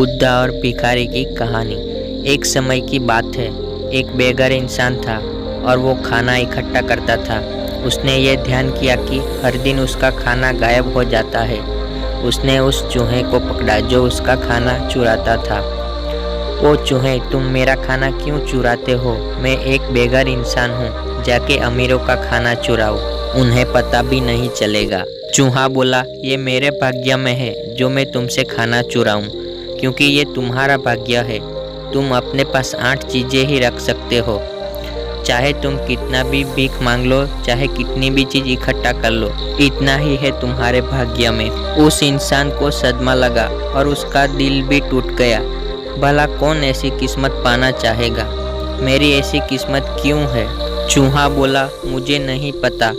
बुद्धा और भिखारी की कहानी। एक समय की बात है, एक बेघर इंसान था और वो खाना इकट्ठा करता था। उसने ये ध्यान किया कि हर दिन उसका खाना गायब हो जाता है। उसने उस चूहे को पकड़ा जो उसका खाना चुराता था। ओ चूहे, तुम मेरा खाना क्यों चुराते हो? मैं एक बेघर इंसान हूँ, जाके अमीरों का खाना चुराओ, उन्हें पता भी नहीं चलेगा। चूहा बोला, ये मेरे भाग्य में है जो मैं तुमसे खाना चुराऊं, क्योंकि ये तुम्हारा भाग्य है। तुम अपने पास 8 चीज़ें ही रख सकते हो। चाहे तुम कितना भी भीख मांग लो, चाहे कितनी भी चीज़ इकट्ठा कर लो, इतना ही है तुम्हारे भाग्य में। उस इंसान को सदमा लगा और उसका दिल भी टूट गया। भला कौन ऐसी किस्मत पाना चाहेगा? मेरी ऐसी किस्मत क्यों है? चूहा बोला, मुझे नहीं पता,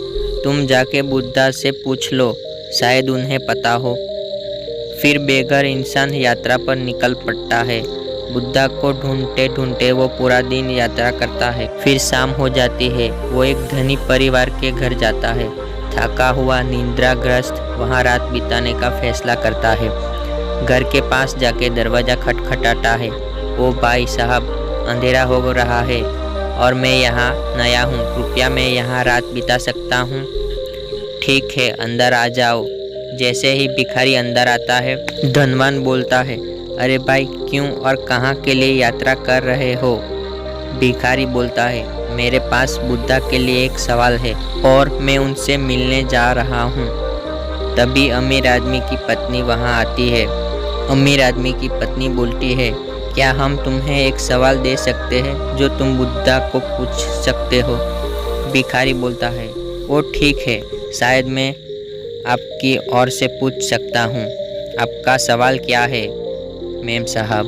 तुम जाके बुद्धा से पूछ लो, शायद उन्हें पता हो। फिर बेघर इंसान यात्रा पर निकल पड़ता है। बुद्धा को ढूंढते ढूंढते वो पूरा दिन यात्रा करता है। फिर शाम हो जाती है। वो एक धनी परिवार के घर जाता है। थका हुआ, निद्राग्रस्त, वहाँ रात बिताने का फैसला करता है। घर के पास जाके दरवाज़ा खटखटाता है। ओ भाई साहब, अंधेरा हो रहा है और मैं यहाँ नया हूँ, कृपया मैं यहाँ रात बिता सकता हूँ? ठीक है, अंदर आ जाओ। जैसे ही भिखारी अंदर आता है, धनवान बोलता है, अरे भाई, क्यों और कहाँ के लिए यात्रा कर रहे हो? भिखारी बोलता है, मेरे पास बुद्धा के लिए एक सवाल है और मैं उनसे मिलने जा रहा हूँ। तभी अमीर आदमी की पत्नी वहाँ आती है। अमीर आदमी की पत्नी बोलती है, क्या हम तुम्हें एक सवाल दे सकते हैं जो तुम बुद्धा को पूछ सकते हो? भिखारी बोलता है, वो ठीक है, शायद मैं आपकी ओर से पूछ सकता हूँ। आपका सवाल क्या है मेम साहब?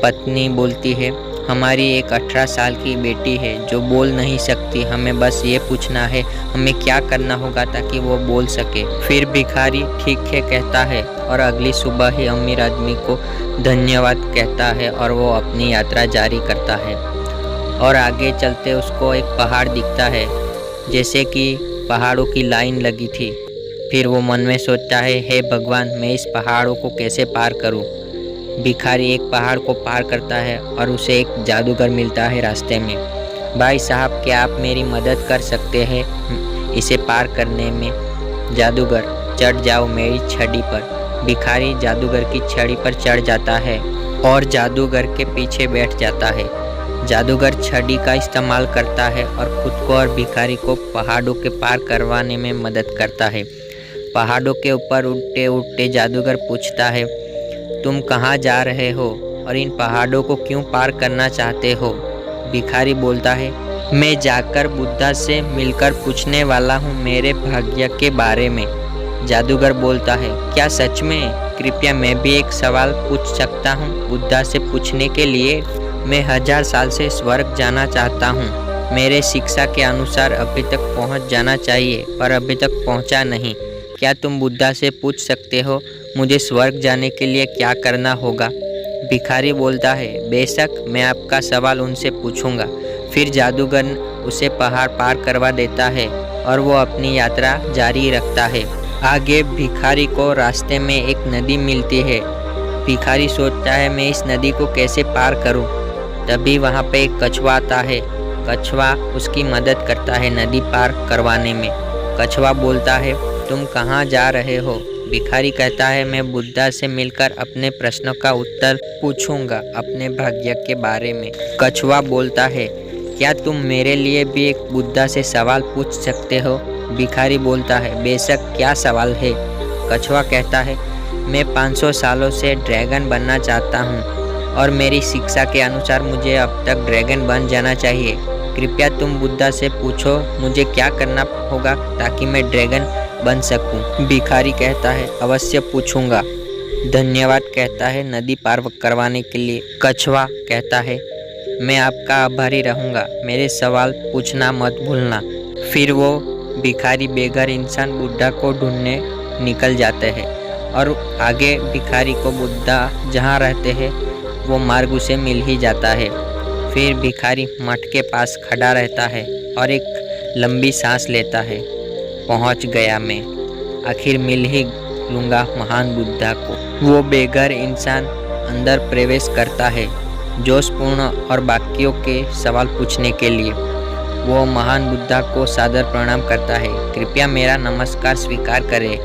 पत्नी बोलती है, हमारी एक 18 साल की बेटी है जो बोल नहीं सकती। हमें बस ये पूछना है, हमें क्या करना होगा ताकि वो बोल सके। फिर भिखारी ठीक है कहता है और अगली सुबह ही अमीर आदमी को धन्यवाद कहता है और वो अपनी यात्रा जारी करता है। और आगे चलते उसको एक पहाड़ दिखता है, जैसे कि पहाड़ों की लाइन लगी थी। फिर वो मन में सोचता है, हे भगवान, मैं इस पहाड़ों को कैसे पार करूं? भिखारी एक पहाड़ को पार करता है और उसे एक जादूगर मिलता है रास्ते में। भाई साहब, क्या आप मेरी मदद कर सकते हैं इसे पार करने में? जादूगर, चढ़ जाओ मेरी छड़ी पर। भिखारी जादूगर की छड़ी पर चढ़ जाता है और जादूगर के पीछे बैठ जाता है। जादूगर छड़ी का इस्तेमाल करता है और खुद को और भिखारी को पहाड़ों के पार करवाने में मदद करता है। पहाड़ों के ऊपर उड़ते उड़ते जादूगर पूछता है, तुम कहाँ जा रहे हो और इन पहाड़ों को क्यों पार करना चाहते हो? भिखारी बोलता है, मैं जाकर बुद्धा से मिलकर पूछने वाला हूँ मेरे भाग्य के बारे में। जादूगर बोलता है, क्या सच में? कृपया मैं भी एक सवाल पूछ सकता हूँ बुद्धा से पूछने के लिए? मैं 1000 साल से स्वर्ग जाना चाहता हूँ। मेरे शिक्षा के अनुसार अभी तक पहुँच जाना चाहिए, पर अभी तक पहुँचा नहीं। क्या तुम बुद्धा से पूछ सकते हो मुझे स्वर्ग जाने के लिए क्या करना होगा? भिखारी बोलता है, बेशक, मैं आपका सवाल उनसे पूछूंगा। फिर जादूगर उसे पहाड़ पार करवा देता है और वो अपनी यात्रा जारी रखता है। आगे भिखारी को रास्ते में एक नदी मिलती है। भिखारी सोचता है, मैं इस नदी को कैसे पार करूं? तभी वहाँ पे एक कछुआ आता है। कछुआ उसकी मदद करता है नदी पार करवाने में। कछुआ बोलता है, तुम कहाँ जा रहे हो? भिखारी कहता है, मैं बुद्धा से मिलकर अपने प्रश्नों का उत्तर पूछूंगा अपने भाग्य के बारे में। कछुआ बोलता है, क्या तुम मेरे लिए भी एक बुद्धा से सवाल पूछ सकते हो? भिखारी बोलता है, बेशक, क्या सवाल है? कछुआ कहता है, मैं 500 सालों से ड्रैगन बनना चाहता हूँ और मेरी शिक्षा के अनुसार मुझे अब तक ड्रैगन बन जाना चाहिए। कृपया तुम बुद्धा से पूछो मुझे क्या करना होगा ताकि मैं ड्रैगन बन सकूं। भिखारी कहता है, अवश्य पूछूंगा। धन्यवाद कहता है नदी पार करवाने के लिए। कछुआ कहता है, मैं आपका आभारी रहूंगा, मेरे सवाल पूछना मत भूलना। फिर वो भिखारी बेघर इंसान बुद्धा को ढूंढने निकल जाते हैं और आगे भिखारी को बुद्धा जहाँ रहते हैं वो मार्ग उसे मिल ही जाता है। फिर भिखारी मठ के पास खड़ा रहता है और एक लंबी सांस लेता है, पहुंच गया मैं, आखिर मिल ही लूँगा महान बुद्धा को। वो बेघर इंसान अंदर प्रवेश करता है, जोशपूर्ण और बाकियों के सवाल पूछने के लिए। वो महान बुद्धा को सादर प्रणाम करता है। कृपया मेरा नमस्कार स्वीकार करें।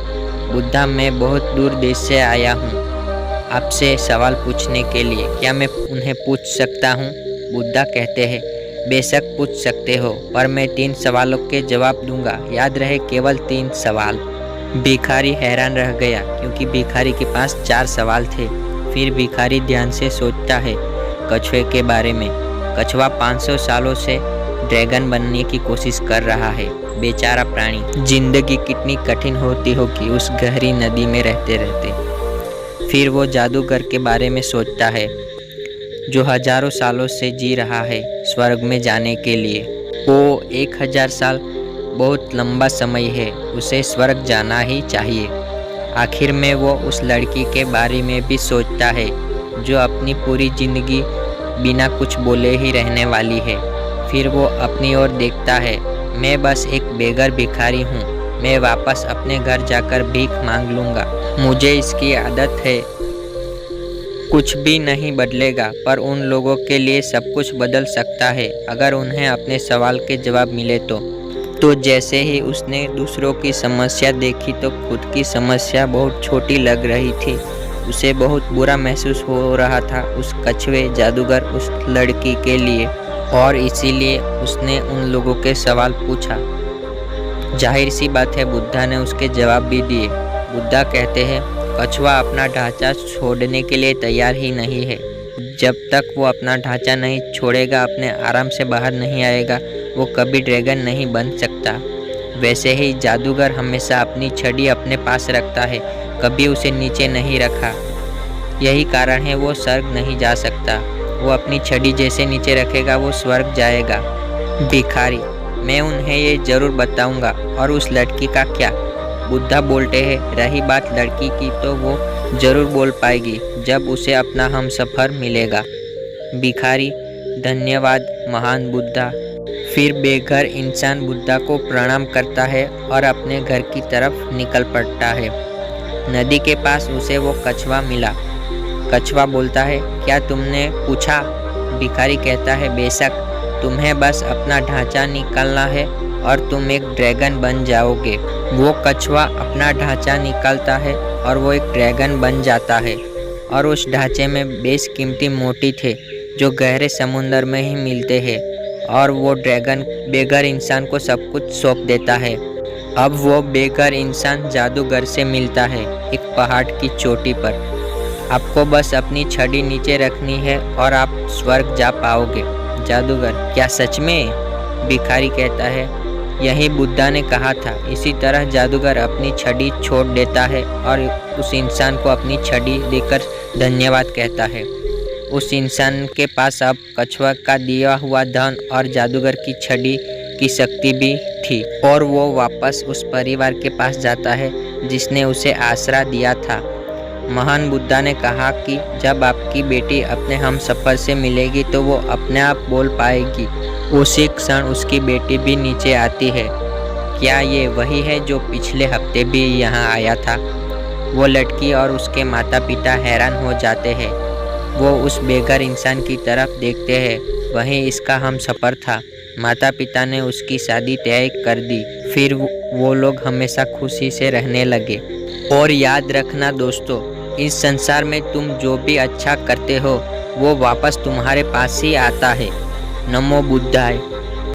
बुद्धा, मैं बहुत दूर देश से आया हूँ आपसे सवाल पूछने के लिए। क्या मैं उन्हें पूछ सकता हूँ? बुद्धा कहते हैं, बेशक पूछ सकते हो, पर मैं 3 सवालों के जवाब दूंगा। याद रहे, केवल 3 सवाल। भिखारी हैरान रह गया क्योंकि भिखारी के पास 4 सवाल थे। फिर भिखारी ध्यान से सोचता है कछुए के बारे में। कछुआ 500 सालों से ड्रैगन बनने की कोशिश कर रहा है। बेचारा प्राणी, जिंदगी कितनी कठिन होती होगी उस गहरी नदी में रहते रहते। फिर वो जादूगर के बारे में सोचता है जो हजारों सालों से जी रहा है स्वर्ग में जाने के लिए। वो 1000 साल बहुत लंबा समय है, उसे स्वर्ग जाना ही चाहिए। आखिर में वो उस लड़की के बारे में भी सोचता है जो अपनी पूरी जिंदगी बिना कुछ बोले ही रहने वाली है। फिर वो अपनी ओर देखता है, मैं बस एक बेघर भिखारी हूँ, मैं वापस अपने घर जाकर भीख मांग लूँगा। मुझे इसकी आदत है। कुछ भी नहीं बदलेगा, पर उन लोगों के लिए सब कुछ बदल सकता है अगर उन्हें अपने सवाल के जवाब मिले तो जैसे ही उसने दूसरों की समस्या देखी तो खुद की समस्या बहुत छोटी लग रही थी। उसे बहुत बुरा महसूस हो रहा था उस कछुए जादूगर उस लड़की के लिए, और इसीलिए उसने उन लोगों के सवाल पूछा। जाहिर सी बात है, बुद्धा ने उसके जवाब भी दिए। बुद्धा कहते हैं, कछुआ अपना ढांचा छोड़ने के लिए तैयार ही नहीं है। जब तक वो अपना ढांचा नहीं छोड़ेगा, अपने आराम से बाहर नहीं आएगा, वो कभी ड्रैगन नहीं बन सकता। वैसे ही जादूगर हमेशा अपनी छड़ी अपने पास रखता है, कभी उसे नीचे नहीं रखा। यही कारण है वो स्वर्ग नहीं जा सकता। वो अपनी छड़ी जैसे नीचे रखेगा वो स्वर्ग जाएगा। भिखारी, मैं उन्हें ये जरूर बताऊंगा। और उस लड़की का क्या? बुद्धा बोलते हैं, रही बात लड़की की तो वो जरूर बोल पाएगी जब उसे अपना हमसफर मिलेगा। भिखारी, धन्यवाद महान बुद्धा। फिर बेघर इंसान बुद्धा को प्रणाम करता है और अपने घर की तरफ निकल पड़ता है। नदी के पास उसे वो कछुआ मिला। कछुआ बोलता है, क्या तुमने पूछा? भिखारी कहता है, बेशक, तुम्हें बस अपना ढांचा निकालना है और तुम एक ड्रैगन बन जाओगे। वो कछुआ अपना ढांचा निकालता है और वो एक ड्रैगन बन जाता है। और उस ढांचे में बेशकीमती मोती थे जो गहरे समुद्र में ही मिलते हैं। और वो ड्रैगन बेघर इंसान को सब कुछ सौंप देता है। अब वो बेघर इंसान जादूगर से मिलता है एक पहाड़ की चोटी पर। आपको बस अपनी छड़ी नीचे रखनी है और आप स्वर्ग जा पाओगे। जादूगर, क्या सच में? भिखारी कहता है, यही बुद्धा ने कहा था। इसी तरह जादूगर अपनी छड़ी छोड़ देता है और उस इंसान को अपनी छड़ी देकर धन्यवाद कहता है। उस इंसान के पास अब कछुआ का दिया हुआ धन और जादूगर की छड़ी की शक्ति भी थी, और वो वापस उस परिवार के पास जाता है जिसने उसे आसरा दिया था। महान बुद्धा ने कहा कि जब आपकी बेटी अपने हमसफर से मिलेगी तो वो अपने आप बोल पाएगी। उसी क्षण उसकी बेटी भी नीचे आती है। क्या ये वही है जो पिछले हफ्ते भी यहाँ आया था? वो लड़की और उसके माता पिता हैरान हो जाते हैं। वो उस बेघर इंसान की तरफ देखते हैं, वहीं इसका हमसफर था। माता पिता ने उसकी शादी तय कर दी। फिर वो लोग हमेशा खुशी से रहने लगे। और याद रखना दोस्तों, इस संसार में तुम जो भी अच्छा करते हो वो वापस तुम्हारे पास ही आता है। नमो बुद्धाय।